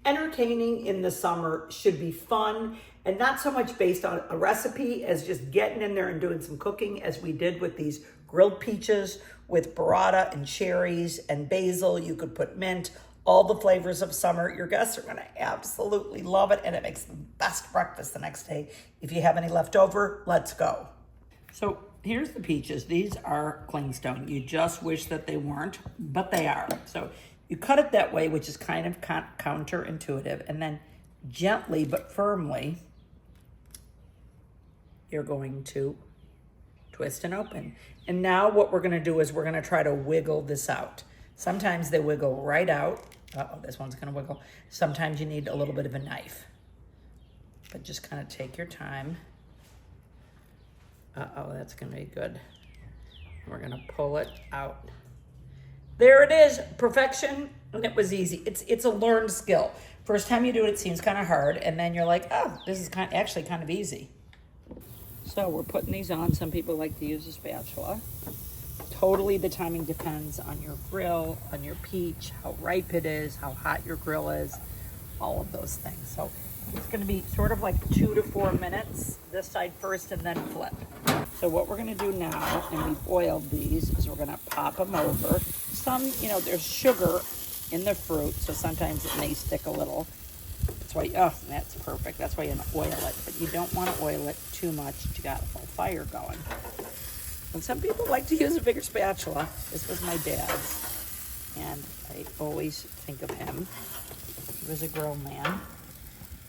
Entertaining in the summer should be fun and not so much based on a recipe as just getting in there and doing some cooking, as we did with these grilled peaches with burrata and cherries and basil. You could put mint, all the flavors of summer. Your guests are going to absolutely love it, and it makes the best breakfast the next day. If you have any left over, let's go. So here's the peaches. These are clingstone. You just wish that they weren't, but they are. So you cut it that way, which is kind of counterintuitive, and then gently but firmly, you're going to twist and open. And now what we're gonna do is we're gonna try to wiggle this out. Sometimes they wiggle right out. Uh-oh, this one's gonna wiggle. Sometimes you need a little bit of a knife, but just kind of take your time. Uh-oh, that's gonna be good. We're gonna pull it out. There it is, perfection, and it was easy. It's a learned skill. First time you do it, it seems kind of hard, and then you're like, oh, this is actually kind of easy. So we're putting these on. Some people like to use a spatula. Totally the timing depends on your grill, on your peach, how ripe it is, how hot your grill is, all of those things. So it's gonna be sort of like 2 to 4 minutes, this side first and then flip. So what we're gonna do now, and we've oiled these, is we're gonna pop them over. Some, there's sugar in the fruit, so sometimes it may stick a little. That's why, oh, that's perfect. That's why you oil it, but you don't want to oil it too much. You got a full fire going. And some people like to use a bigger spatula. This was my dad's, and I always think of him. He was a grill man,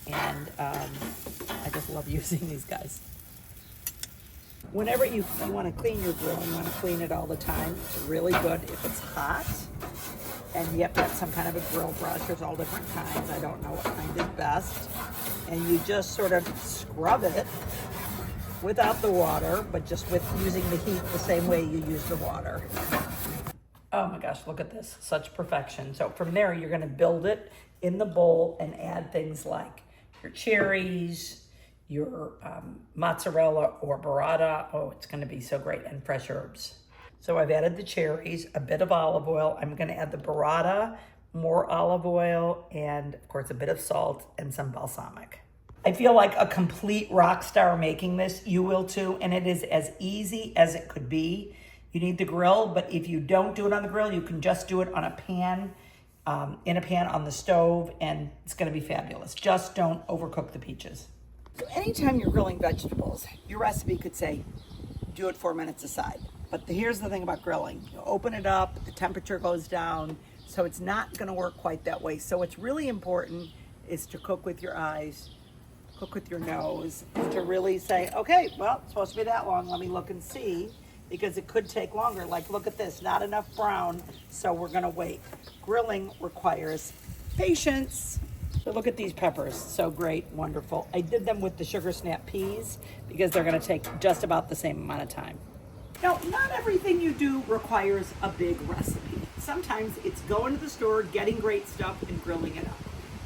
and I just love using these guys. Whenever you want to clean your grill, you want to clean it all the time. It's really good if it's hot. And you have to have some kind of a grill brush. There's all different kinds. I don't know what kind is best. And you just sort of scrub it without the water, but just with using the heat the same way you use the water. Oh my gosh, look at this. Such perfection. So from there, you're going to build it in the bowl and add things like your cherries, your mozzarella or burrata. Oh, it's going to be so great. And fresh herbs. So I've added the cherries, a bit of olive oil. I'm going to add the burrata, more olive oil, and of course a bit of salt and some balsamic. I feel like a complete rock star making this. You will too, and it is as easy as it could be. You need the grill, but if you don't do it on the grill, you can just do it on a pan, in a pan on the stove, and it's going to be fabulous. Just don't overcook the peaches. So anytime you're grilling vegetables, your recipe could say, do it 4 minutes aside. But here's the thing about grilling. You open it up, the temperature goes down, so it's not gonna work quite that way. So what's really important is to cook with your eyes, cook with your nose, and to really say, okay, well, it's supposed to be that long, let me look and see, because it could take longer. Like, look at this, not enough brown, so we're gonna wait. Grilling requires patience. So look at these peppers, so great, wonderful. I did them with the sugar snap peas because they're gonna take just about the same amount of time. Now, not everything you do requires a big recipe. Sometimes it's going to the store, getting great stuff, and grilling it up.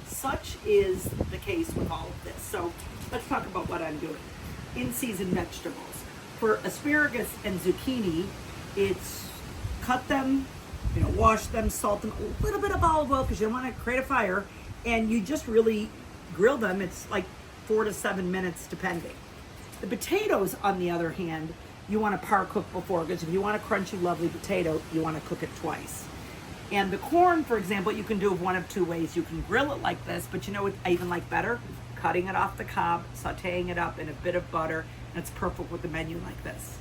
Such is the case with all of this. So let's talk about what I'm doing. In-season vegetables. For asparagus and zucchini, it's cut them, wash them, salt them, a little bit of olive oil because you don't want to create a fire, and you just really grill them. It's like 4 to 7 minutes depending. The potatoes, on the other hand, you want to par cook before, because if you want a crunchy, lovely potato, you want to cook it twice. And the corn, for example, you can do it one of 2 ways. You can grill it like this, but you know what I even like better? Cutting it off the cob, sauteing it up in a bit of butter, and it's perfect with a menu like this.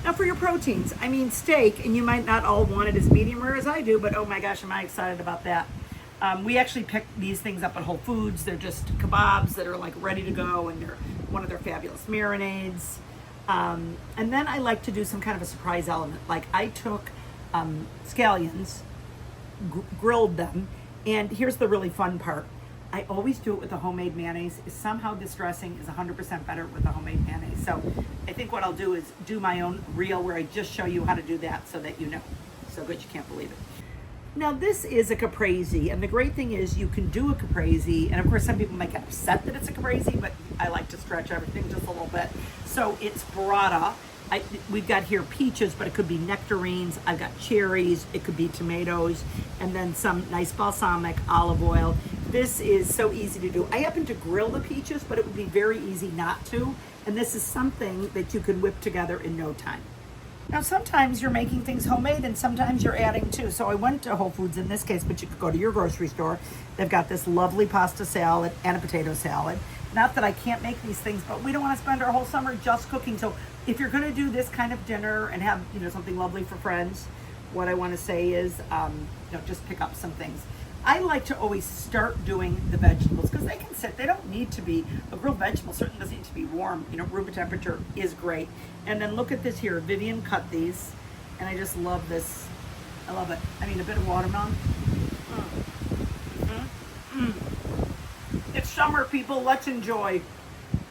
Now for your proteins, steak, and you might not all want it as medium rare as I do, but oh my gosh, am I excited about that. We actually picked these things up at Whole Foods. They're just kebabs that are like ready to go, and they're one of their fabulous marinades. And then I like to do some kind of a surprise element. Like I took scallions, grilled them, and here's the really fun part. I always do it with a homemade mayonnaise. Somehow this dressing is 100% better with a homemade mayonnaise. So I think what I'll do is do my own reel where I just show you how to do that so that you know. So good you can't believe it. Now this is a caprese, and the great thing is you can do a caprese, and of course some people might get upset that it's a caprese, but I like to stretch everything just a little bit. So it's burrata. We've got here peaches, but it could be nectarines. I've got cherries, it could be tomatoes, and then some nice balsamic, olive oil. This is so easy to do. I happen to grill the peaches, but it would be very easy not to. And this is something that you can whip together in no time. Now, sometimes you're making things homemade and sometimes you're adding too. So I went to Whole Foods in this case, but you could go to your grocery store. They've got this lovely pasta salad and a potato salad. Not that I can't make these things, but we don't want to spend our whole summer just cooking. So if you're going to do this kind of dinner and have, something lovely for friends, what I want to say is, just pick up some things. I like to always start doing the vegetables because they can sit. They don't need to be, a grilled vegetable certainly doesn't need to be warm. Room temperature is great. And then look at this here. Vivian cut these, and I just love this. I love it. I mean, a bit of watermelon. It's summer, people. Let's enjoy.